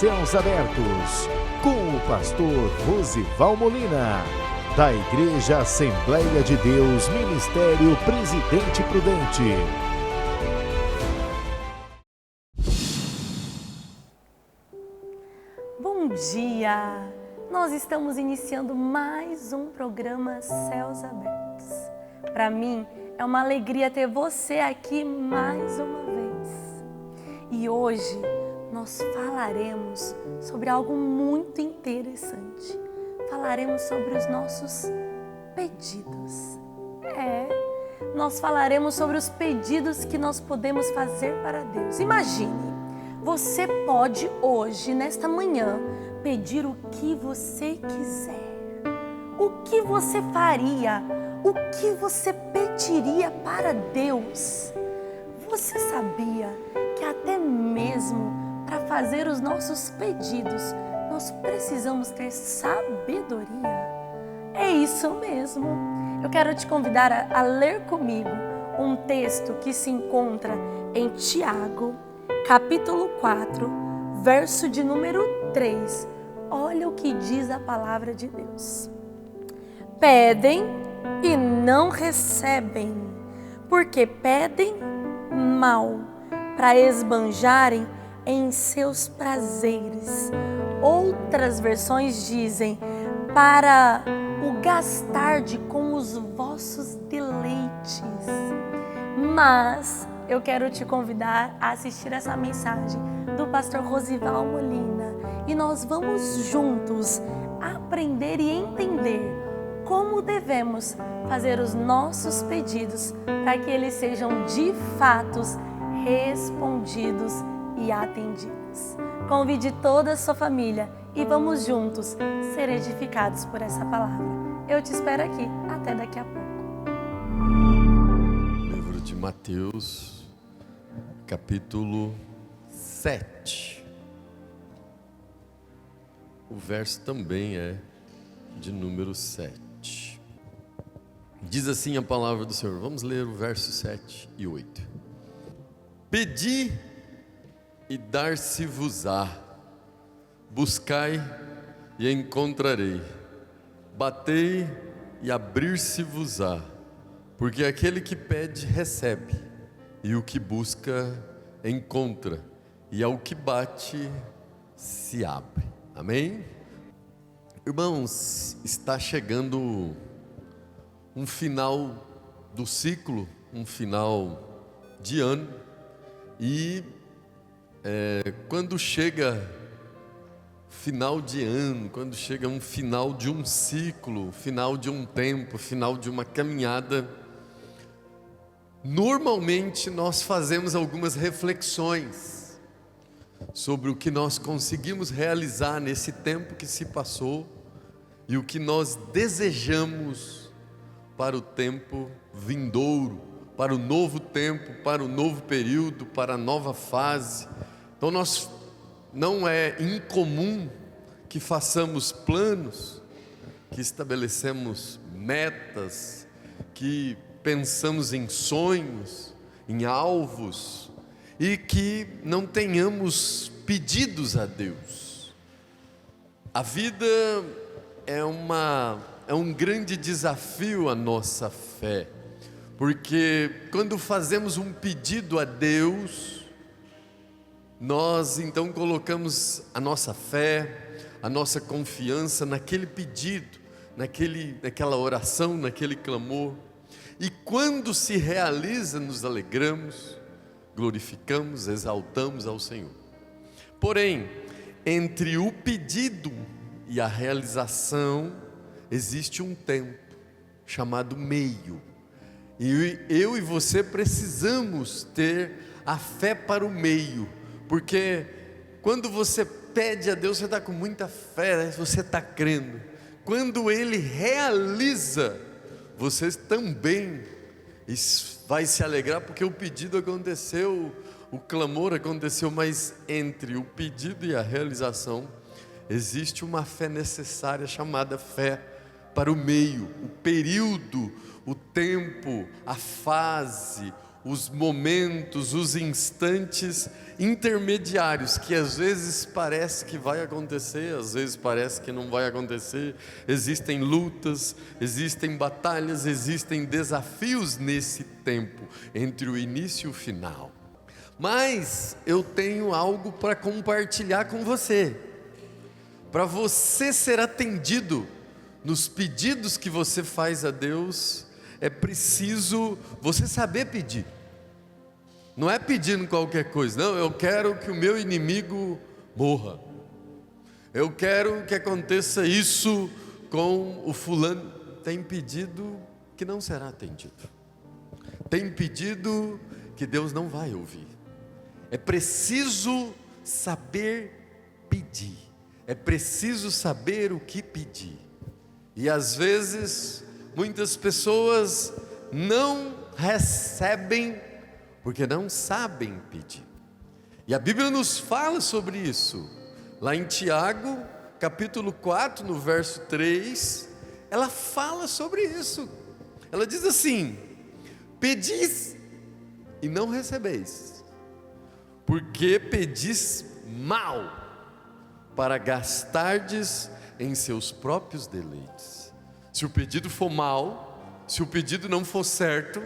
Céus Abertos, com o pastor Rosival Molina, da Igreja Assembleia de Deus, Ministério Presidente Prudente. Bom dia! Nós estamos iniciando mais um programa Céus Abertos. Para mim, é uma alegria ter você aqui mais uma vez. E hoje nós falaremos sobre algo muito interessante. Falaremos sobre os nossos pedidos. Nós falaremos sobre os pedidos que nós podemos fazer para Deus. Imagine, você pode hoje, nesta manhã, pedir o que você quiser. O que você faria? O que você pediria para Deus? Você sabia que até mesmo para fazer os nossos pedidos, nós precisamos ter sabedoria? É isso mesmo. Eu quero te convidar a ler comigo um texto que se encontra em Tiago, capítulo 4, verso de número 3. Olha o que diz a palavra de Deus. Pedem e não recebem, porque pedem mal, para esbanjarem em seus prazeres. Outras versões dizem, para o gastarde com os vossos deleites. Mas eu quero te convidar a assistir essa mensagem do pastor Rosival Molina e nós vamos juntos aprender e entender como devemos fazer os nossos pedidos para que eles sejam de fato respondidos e atendidos. Convide toda a sua família e vamos juntos ser edificados por essa palavra. Eu te espero aqui. Até daqui a pouco. Livro de Mateus, capítulo 7. O verso também é de número 7. Diz assim a palavra do Senhor. Vamos ler o verso 7 e 8. Pedi e dar-se-vos-á, buscai e encontrarei, batei e abrir-se-vos-á, porque aquele que pede recebe, e o que busca encontra, e ao que bate se abre. Amém? Irmãos, está chegando um final do ciclo, um final de ano, e quando chega final de ano, quando chega um final de um ciclo, final de um tempo, final de uma caminhada, normalmente nós fazemos algumas reflexões sobre o que nós conseguimos realizar nesse tempo que se passou e o que nós desejamos para o tempo vindouro, para o novo tempo, para o novo período, para a nova fase. Então não é incomum que façamos planos, que estabelecemos metas, que pensamos em sonhos, em alvos, e que não tenhamos pedidos a Deus. A vida é um grande desafio à nossa fé, porque quando fazemos um pedido a Deus, nós então colocamos a nossa fé, a nossa confiança naquele pedido, naquela oração, naquele clamor, e quando se realiza, nos alegramos, glorificamos, exaltamos ao Senhor. Porém, entre o pedido e a realização, existe um tempo chamado meio. E eu e você precisamos ter a fé para o meio, porque quando você pede a Deus, você está com muita fé, você está crendo. Quando Ele realiza, você também vai se alegrar, porque o pedido aconteceu, o clamor aconteceu, mas entre o pedido e a realização, existe uma fé necessária chamada fé para o meio, o período, o tempo, a fase, os momentos, os instantes intermediários, que às vezes parece que vai acontecer, às vezes parece que não vai acontecer. Existem lutas, existem batalhas, existem desafios nesse tempo, entre o início e o final. Mas eu tenho algo para compartilhar com você. Para você ser atendido nos pedidos que você faz a Deus, é preciso você saber pedir. Não é pedindo qualquer coisa, não. Eu quero que o meu inimigo morra, eu quero que aconteça isso com o fulano. Tem pedido que não será atendido, tem pedido que Deus não vai ouvir. É preciso saber pedir, é preciso saber o que pedir. E às vezes muitas pessoas não recebem porque não sabem pedir. E a Bíblia nos fala sobre isso. Lá em Tiago, capítulo 4, no verso 3, ela fala sobre isso. Ela diz assim: pedis e não recebeis, porque pedis mal, para gastardes em seus próprios deleites. Se o pedido for mal, se o pedido não for certo,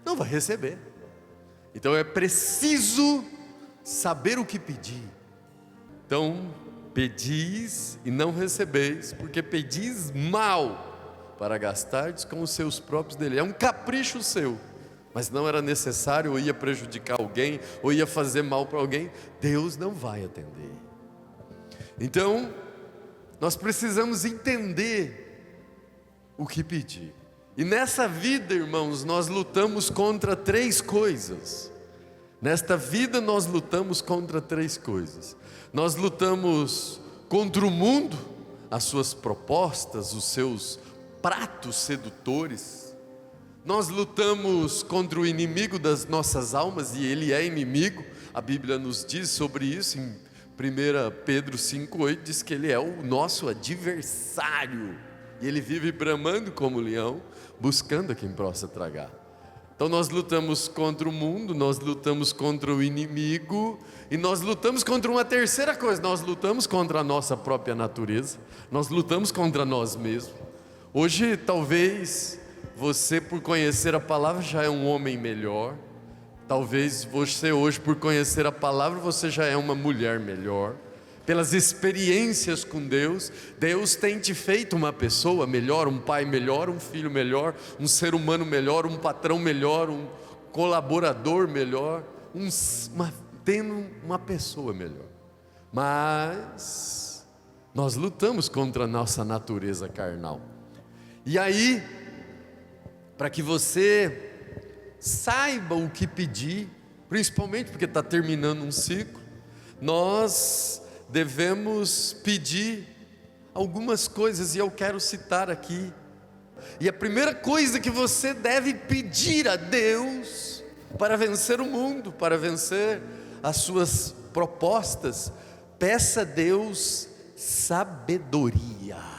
não vai receber. Então é preciso saber o que pedir. Então, pedis e não recebeis, porque pedis mal, para gastardes com os seus próprios deleites. É um capricho seu, mas não era necessário, ou ia prejudicar alguém, ou ia fazer mal para alguém. Deus não vai atender. Então, nós precisamos entender o que pedir. E nessa vida, irmãos, nós lutamos contra 3 coisas. Nesta vida nós lutamos contra 3 coisas. Nós lutamos contra o mundo, as suas propostas, os seus pratos sedutores. Nós lutamos contra o inimigo das nossas almas, e ele é inimigo. A Bíblia nos diz sobre isso em 1 Pedro 5,8, diz que ele é o nosso adversário, e ele vive bramando como leão, buscando a quem possa tragar. Então nós lutamos contra o mundo, nós lutamos contra o inimigo, e nós lutamos contra uma terceira coisa: nós lutamos contra a nossa própria natureza, nós lutamos contra nós mesmos. Hoje talvez você, por conhecer a palavra, já é um homem melhor. Talvez você hoje, por conhecer a palavra, você já é uma mulher melhor. Pelas experiências com Deus, Deus tem te feito uma pessoa melhor, um pai melhor, um filho melhor, um ser humano melhor, um patrão melhor, um colaborador melhor, tendo uma pessoa melhor. Mas nós lutamos contra a nossa natureza carnal. E aí, para que você saiba o que pedir, principalmente porque está terminando um ciclo, nós devemos pedir algumas coisas, e eu quero citar aqui. E a primeira coisa que você deve pedir a Deus para vencer o mundo, para vencer as suas propostas, peça a Deus sabedoria.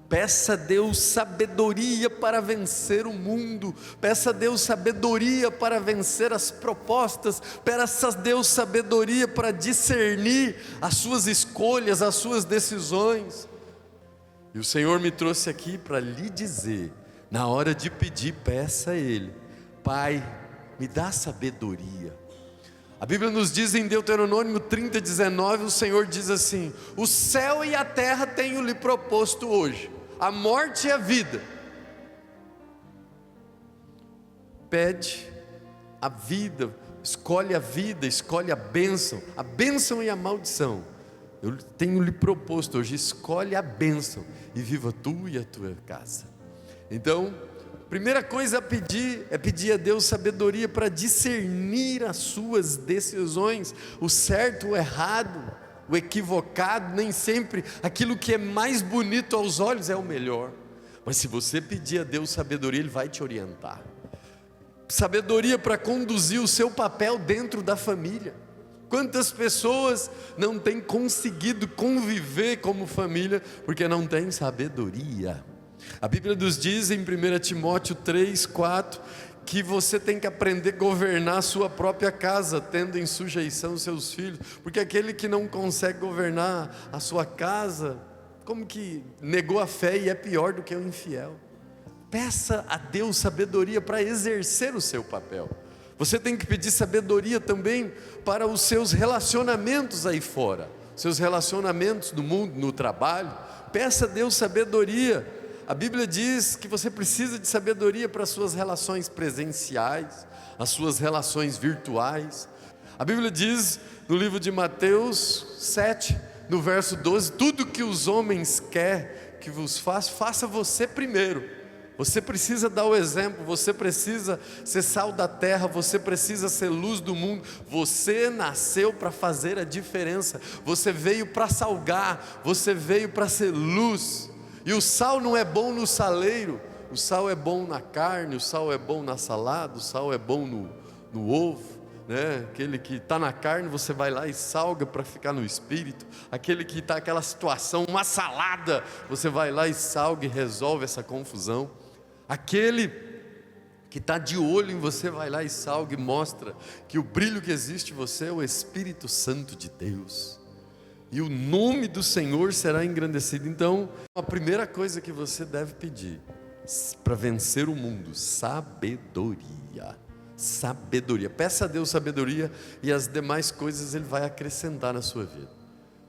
Peça a Deus sabedoria para vencer o mundo. Peça a Deus sabedoria para vencer as propostas. Peça a Deus sabedoria para discernir as suas escolhas, as suas decisões. E o Senhor me trouxe aqui para lhe dizer: na hora de pedir, peça a Ele: Pai, me dá sabedoria. A Bíblia nos diz em Deuteronômio 30:19, o Senhor diz assim: o céu e a terra tenho lhe proposto hoje, a morte e a vida. Pede a vida, escolhe a bênção e a maldição. Eu tenho lhe proposto hoje: escolhe a bênção e viva tu e a tua casa. Então, primeira coisa a pedir é pedir a Deus sabedoria para discernir as suas decisões, o certo, o errado, o equivocado. Nem sempre aquilo que é mais bonito aos olhos é o melhor, mas se você pedir a Deus sabedoria, Ele vai te orientar. Sabedoria para conduzir o seu papel dentro da família. Quantas pessoas não têm conseguido conviver como família porque não têm sabedoria? A Bíblia nos diz em 1 Timóteo 3:4 que você tem que aprender a governar a sua própria casa, tendo em sujeição os seus filhos, porque aquele que não consegue governar a sua casa, como que negou a fé e é pior do que o infiel. Peça a Deus sabedoria para exercer o seu papel. Você tem que pedir sabedoria também para os seus relacionamentos aí fora, seus relacionamentos no mundo, no trabalho. Peça a Deus sabedoria. A Bíblia diz que você precisa de sabedoria para as suas relações presenciais, as suas relações virtuais. A Bíblia diz no livro de Mateus 7, no verso 12, tudo que os homens querem que vos faça, faça você primeiro. Você precisa dar o exemplo, você precisa ser sal da terra, você precisa ser luz do mundo. Você nasceu para fazer a diferença, você veio para salgar, você veio para ser luz. E o sal não é bom no saleiro, o sal é bom na carne, o sal é bom na salada, o sal é bom no ovo, né? Aquele que está na carne, você vai lá e salga para ficar no espírito. Aquele que está aquela situação, uma salada, você vai lá e salga e resolve essa confusão. Aquele que está de olho em você, vai lá e salga e mostra que o brilho que existe em você é o Espírito Santo de Deus, e o nome do Senhor será engrandecido. Então, a primeira coisa que você deve pedir para vencer o mundo: sabedoria. Sabedoria. Peça a Deus sabedoria, e as demais coisas Ele vai acrescentar na sua vida.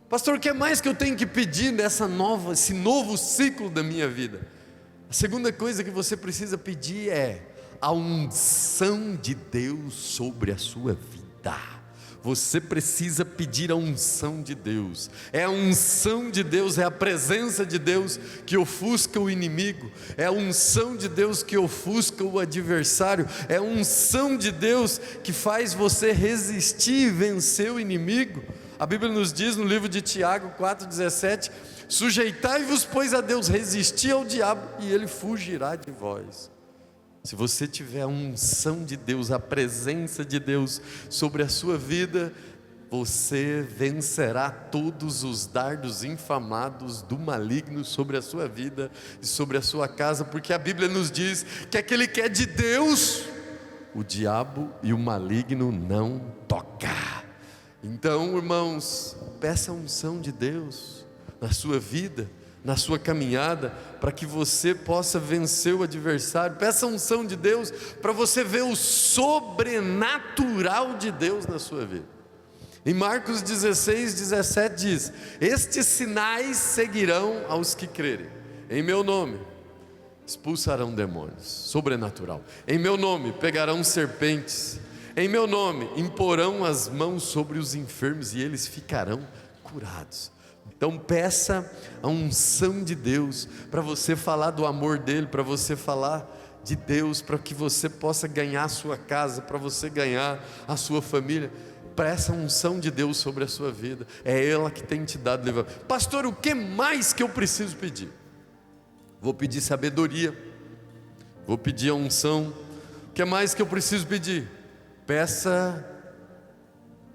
Pastor, o que mais que eu tenho que pedir esse novo ciclo da minha vida? A segunda coisa que você precisa pedir é a unção de Deus sobre a sua vida. Você precisa pedir a unção de Deus. É a unção de Deus, é a presença de Deus que ofusca o inimigo, é a unção de Deus que ofusca o adversário, é a unção de Deus que faz você resistir e vencer o inimigo. A Bíblia nos diz no livro de Tiago 4,17: sujeitai-vos, pois, a Deus, resisti ao diabo e ele fugirá de vós. Se você tiver a unção de Deus, a presença de Deus sobre a sua vida, você vencerá todos os dardos inflamados do maligno sobre a sua vida e sobre a sua casa, porque a Bíblia nos diz que aquele que é de Deus, o diabo e o maligno não tocam. Então, irmãos, peça a unção de Deus na sua vida, na sua caminhada, para que você possa vencer o adversário. Peça a unção de Deus para você ver o sobrenatural de Deus na sua vida. Em Marcos 16:17 diz: estes sinais seguirão aos que crerem. Em meu nome expulsarão demônios, sobrenatural. Em meu nome pegarão serpentes. Em meu nome imporão as mãos sobre os enfermos e eles ficarão curados. Então peça a unção de Deus para você falar do amor dele, para você falar de Deus, para que você possa ganhar a sua casa, para você ganhar a sua família. Peça a unção de Deus sobre a sua vida, é ela que tem te dado livramento. Pastor, o que mais que eu preciso pedir? Vou pedir sabedoria, vou pedir a unção. O que mais que eu preciso pedir? Peça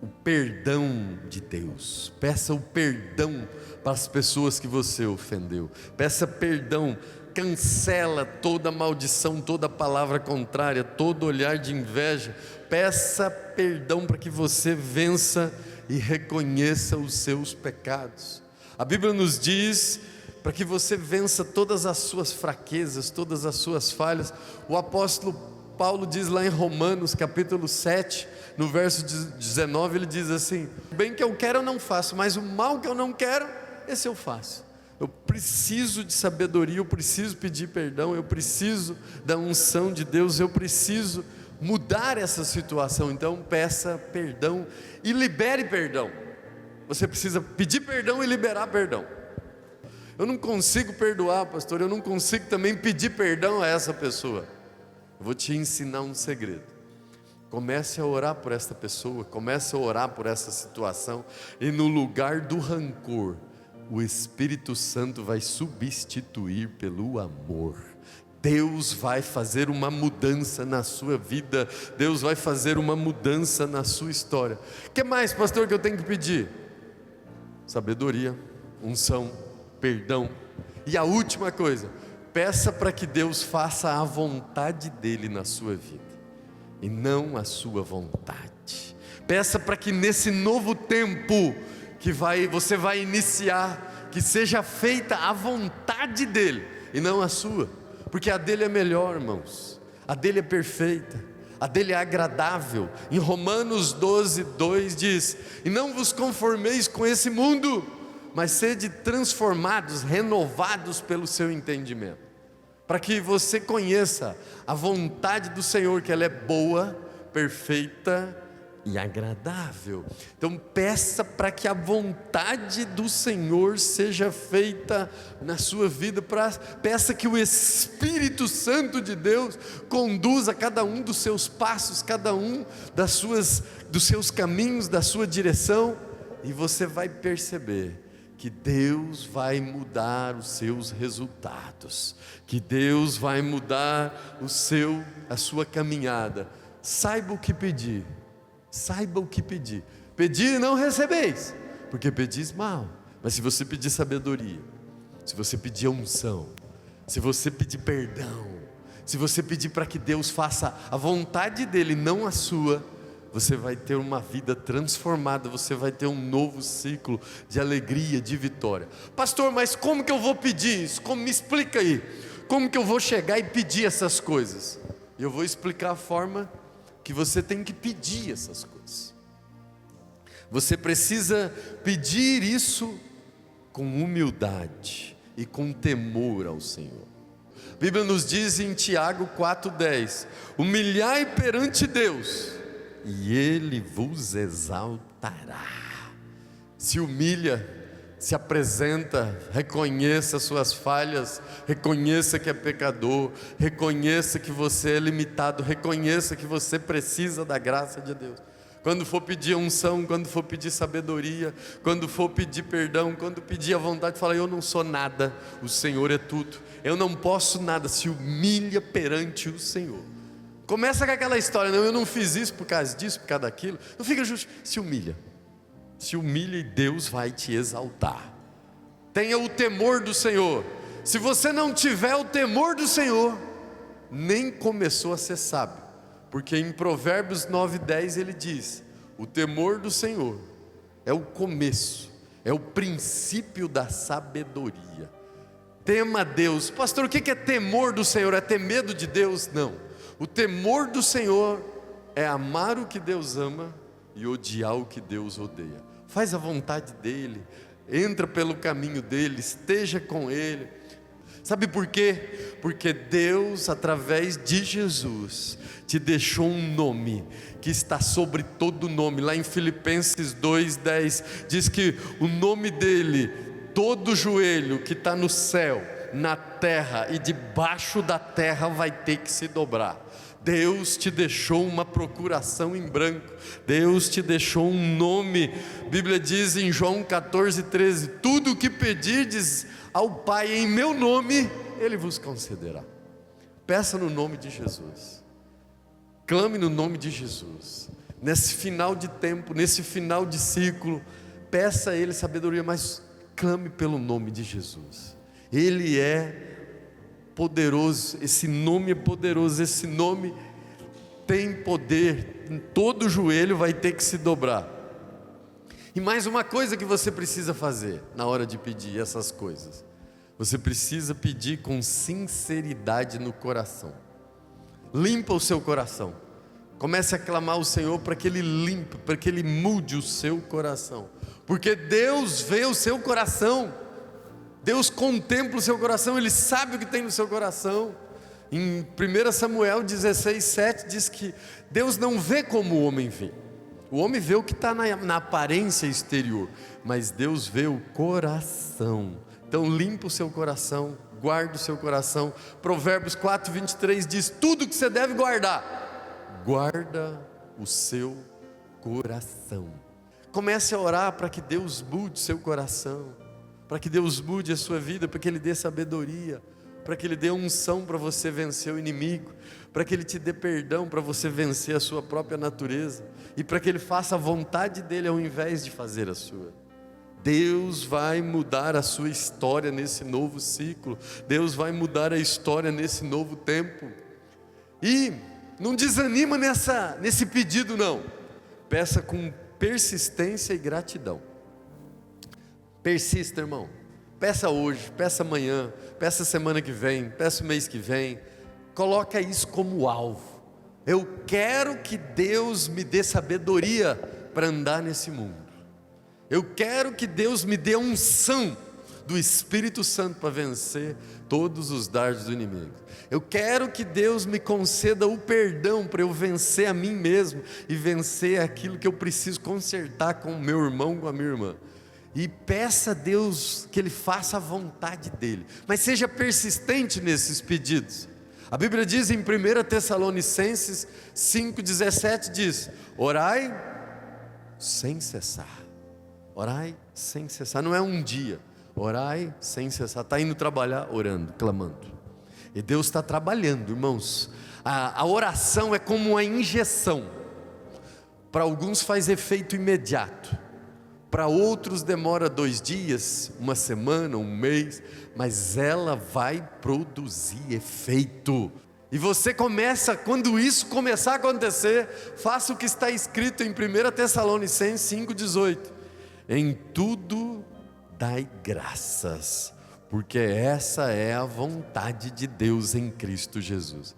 o perdão de Deus. Peça o perdão para as pessoas que você ofendeu. Peça perdão. Cancela toda maldição, toda palavra contrária, todo olhar de inveja. Peça perdão para que você vença e reconheça os seus pecados. A Bíblia nos diz para que você vença todas as suas fraquezas, todas as suas falhas. O apóstolo Paulo diz lá em Romanos capítulo 7, no verso 19, ele diz assim: o bem que eu quero eu não faço, mas o mal que eu não quero, esse eu faço. Eu preciso de sabedoria, eu preciso pedir perdão, eu preciso da unção de Deus, eu preciso mudar essa situação. Então peça perdão e libere perdão. Você precisa pedir perdão e liberar perdão. Eu não consigo perdoar, pastor, eu não consigo também pedir perdão a essa pessoa. Eu vou te ensinar um segredo. Comece a orar por esta pessoa, comece a orar por essa situação, e no lugar do rancor, o Espírito Santo vai substituir pelo amor. Deus vai fazer uma mudança na sua vida, Deus vai fazer uma mudança na sua história. O que mais, pastor, que eu tenho que pedir? Sabedoria, unção, perdão. E a última coisa, peça para que Deus faça a vontade dEle na sua vida. e não a sua vontade. Peça para que nesse novo tempo que você vai iniciar, que seja feita a vontade dEle e não a sua, porque a dEle é melhor, irmãos, a dEle é perfeita, a dEle é agradável. Em Romanos 12:2 diz: e não vos conformeis com esse mundo, mas sede transformados, renovados pelo seu entendimento, para que você conheça a vontade do Senhor, que ela é boa, perfeita e agradável. Então peça para que a vontade do Senhor seja feita na sua vida, peça que o Espírito Santo de Deus conduza cada um dos seus passos, cada um dos seus caminhos, da sua direção, e você vai perceber que Deus vai mudar os seus resultados, que Deus vai mudar a sua caminhada. Saiba o que pedir, saiba o que pedir. Pedir e não recebeis, porque pedis mal. Mas se você pedir sabedoria, se você pedir unção, se você pedir perdão, se você pedir para que Deus faça a vontade dEle, não a sua, você vai ter uma vida transformada, você vai ter um novo ciclo de alegria, de vitória. Pastor, mas como que eu vou pedir isso? Me explica aí, como que eu vou chegar e pedir essas coisas? E eu vou explicar a forma que você tem que pedir essas coisas. Você precisa pedir isso com humildade e com temor ao Senhor. A Bíblia nos diz em Tiago 4:10: humilhai perante Deus, e Ele vos exaltará. Se humilha, se apresenta, reconheça suas falhas, reconheça que é pecador, reconheça que você é limitado, reconheça que você precisa da graça de Deus. Quando for pedir unção, quando for pedir sabedoria, quando for pedir perdão, quando pedir a vontade, fala: eu não sou nada, o Senhor é tudo, eu não posso nada. Se humilha perante o Senhor. Começa com aquela história: não, eu não fiz isso por causa disso, por causa daquilo. Não fica justo, se humilha e Deus vai te exaltar. Tenha o temor do Senhor. Se você não tiver o temor do Senhor, nem começou a ser sábio, porque em Provérbios 9:10 ele diz: o temor do Senhor é o começo, é o princípio da sabedoria. Tema a Deus. Pastor, o que é temor do Senhor? É ter medo de Deus? Não. O temor do Senhor é amar o que Deus ama e odiar o que Deus odeia. Faz a vontade dEle, entra pelo caminho dEle, esteja com Ele. Sabe por quê? Porque Deus, através de Jesus, te deixou um nome que está sobre todo nome. Lá em Filipenses 2:10 diz que o nome dEle, todo joelho que está no céu, na terra e debaixo da terra vai ter que se dobrar. Deus te deixou uma procuração em branco, Deus te deixou um nome. A Bíblia diz em João 14:13: tudo o que pedirdes ao Pai em meu nome, Ele vos concederá. Peça no nome de Jesus, clame no nome de Jesus. Nesse final de tempo, nesse final de ciclo, peça a Ele sabedoria, mas clame pelo nome de Jesus. Ele é poderoso, esse nome é poderoso, esse nome tem poder, em todo joelho vai ter que se dobrar. E mais uma coisa que você precisa fazer na hora de pedir essas coisas: você precisa pedir com sinceridade no coração. Limpa o seu coração, comece a clamar ao Senhor para que Ele limpe, para que Ele mude o seu coração, porque Deus vê o seu coração, Deus contempla o seu coração, Ele sabe o que tem no seu coração. Em 1 Samuel 16:7 diz que Deus não vê como o homem vê. O homem vê o que está na aparência exterior, mas Deus vê o coração. Então limpa o seu coração, guarda o seu coração. Provérbios 4:23 diz: tudo que você deve guardar, guarda o seu coração. Comece a orar para que Deus mude seu coração, para que Deus mude a sua vida, para que Ele dê sabedoria, para que Ele dê unção para você vencer o inimigo, para que Ele te dê perdão para você vencer a sua própria natureza, e para que Ele faça a vontade dEle ao invés de fazer a sua. Deus vai mudar a sua história nesse novo ciclo, Deus vai mudar a história nesse novo tempo. E não desanima nesse pedido não. Peça com persistência e gratidão. Persista, irmão. Peça hoje, peça amanhã, peça semana que vem, peça o mês que vem. Coloca isso como alvo. Eu quero que Deus me dê sabedoria para andar nesse mundo. Eu quero que Deus me dê unção do Espírito Santo para vencer todos os dardos do inimigo. Eu quero que Deus me conceda o perdão para eu vencer a mim mesmo e vencer aquilo que eu preciso consertar com o meu irmão, com a minha irmã. E peça a Deus que Ele faça a vontade dEle, mas seja persistente nesses pedidos. A Bíblia diz em 1 Tessalonicenses 5,17 diz: orai sem cessar. Orai sem cessar, não é um dia. Orai sem cessar, está indo trabalhar orando, clamando. E Deus está trabalhando, irmãos. A oração é como uma injeção. Para alguns faz efeito imediato, para outros demora 2 dias, uma semana, um mês, mas ela vai produzir efeito. E você começa, quando isso começar a acontecer, faça o que está escrito em 1 Tessalonicenses 5,18: em tudo dai graças, porque essa é a vontade de Deus em Cristo Jesus.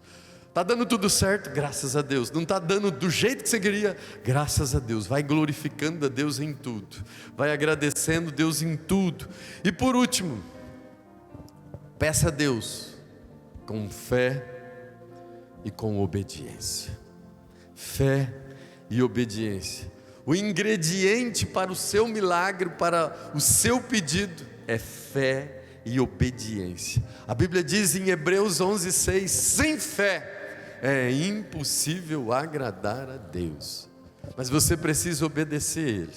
Está dando tudo certo? Graças a Deus. Não está dando do jeito que você queria? Graças a Deus. Vai glorificando a Deus em tudo, vai agradecendo Deus em tudo. E por último, peça a Deus com fé e com obediência. Fé e obediência. O ingrediente para o seu milagre, para o seu pedido, é fé e obediência. A Bíblia diz em Hebreus 11:6: sem fé é impossível agradar a Deus. Mas você precisa obedecer Ele,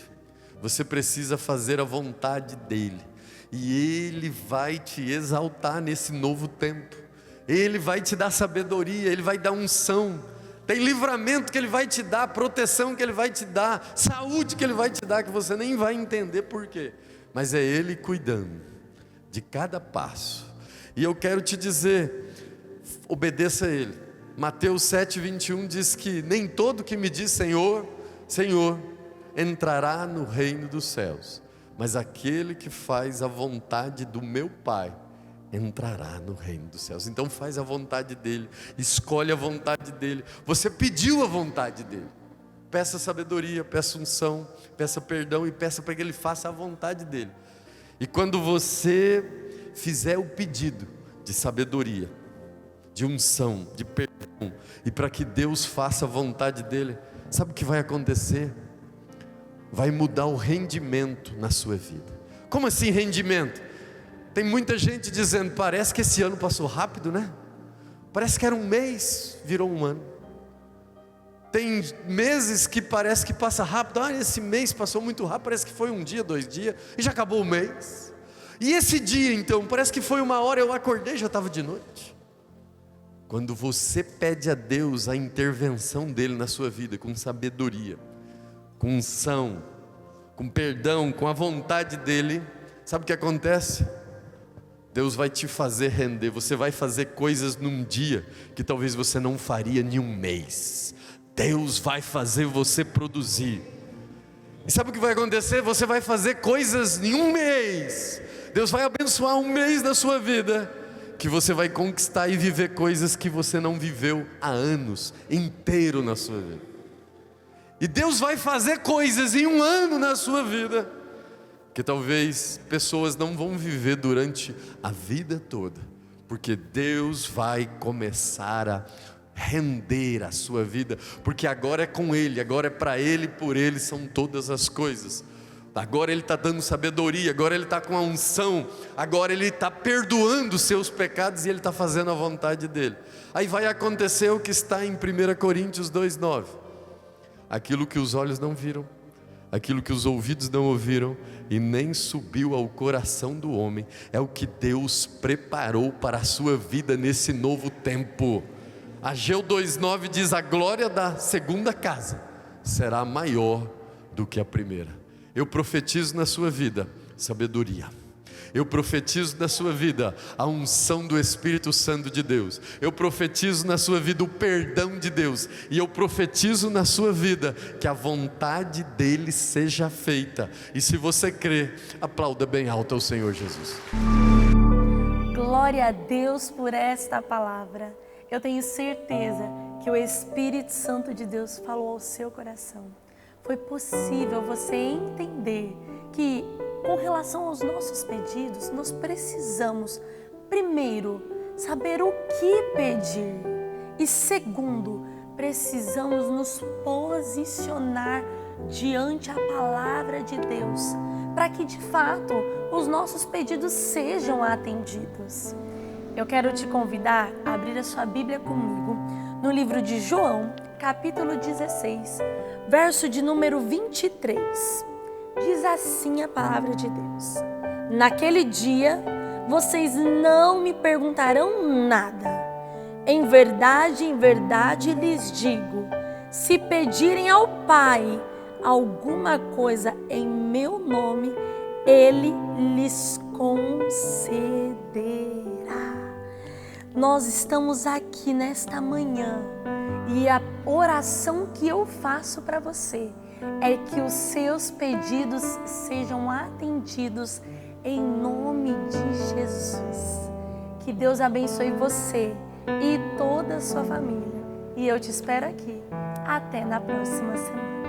você precisa fazer a vontade dEle, e Ele vai te exaltar nesse novo tempo. Ele vai te dar sabedoria, Ele vai dar unção. Tem livramento que Ele vai te dar, proteção que Ele vai te dar, saúde que Ele vai te dar, que você nem vai entender por quê, mas é Ele cuidando de cada passo. E eu quero te dizer, obedeça a Ele. Mateus 7,21 diz que nem todo que me diz Senhor, Senhor, entrará no reino dos céus, mas aquele que faz a vontade do meu Pai entrará no reino dos céus. Então faz a vontade dEle, escolhe a vontade dEle. Você pediu a vontade dEle, peça sabedoria, peça unção, peça perdão e peça para que Ele faça a vontade dEle. E quando você fizer o pedido de sabedoria, de unção, de perdão, e para que Deus faça a vontade dEle, sabe o que vai acontecer? Vai mudar o rendimento na sua vida. Como assim rendimento? Tem muita gente dizendo, parece que esse ano passou rápido, né? Parece que era um mês, virou um ano. Tem meses que parece que passa rápido. Esse mês passou muito rápido, parece que foi um dia, 2 dias, e já acabou o mês. E esse dia então, parece que foi 1 hora, eu acordei, já estava de noite. Quando você pede a Deus a intervenção dEle na sua vida, com sabedoria, com unção, com perdão, com a vontade dEle, sabe o que acontece? Deus vai te fazer render. Você vai fazer coisas num dia que talvez você não faria em um mês. Deus vai fazer você produzir. E sabe o que vai acontecer? Você vai fazer coisas em um mês. Deus vai abençoar um mês da sua vida, que você vai conquistar e viver coisas que você não viveu há anos inteiro na sua vida. E Deus vai fazer coisas em 1 ano na sua vida que talvez pessoas não vão viver durante a vida toda, porque Deus vai começar a render a sua vida, porque agora é com Ele, agora é para Ele, por Ele são todas as coisas. Agora Ele está dando sabedoria, agora Ele está com a unção, agora Ele está perdoando os seus pecados e Ele está fazendo a vontade dEle. Aí vai acontecer o que está em 1 Coríntios 2,9: aquilo que os olhos não viram, aquilo que os ouvidos não ouviram e nem subiu ao coração do homem, é o que Deus preparou para a sua vida nesse novo tempo. Ageu 2,9 diz: a glória da segunda casa será maior do que a primeira. Eu profetizo na sua vida sabedoria, Eu profetizo na sua vida a unção do Espírito Santo de Deus. Eu profetizo na sua vida o perdão de Deus. E eu profetizo na sua vida que a vontade dele seja feita. E se você crê, aplauda bem alto ao Senhor Jesus. Glória a Deus por esta palavra. Eu tenho certeza que o Espírito Santo de Deus falou ao seu coração. Foi possível você entender que, com relação aos nossos pedidos, nós precisamos, primeiro, saber o que pedir. E segundo, precisamos nos posicionar diante a palavra de Deus, para que de fato os nossos pedidos sejam atendidos. Eu quero te convidar a abrir a sua Bíblia comigo no livro de João, capítulo 16, verso de número 23. Diz assim a palavra de Deus: naquele dia vocês não me perguntarão nada. Em verdade lhes digo, se pedirem ao Pai alguma coisa em meu nome, Ele lhes concederá. Nós estamos aqui nesta manhã e a oração que eu faço para você é que os seus pedidos sejam atendidos em nome de Jesus. Que Deus abençoe você e toda a sua família. E eu te espero aqui. Até na próxima semana.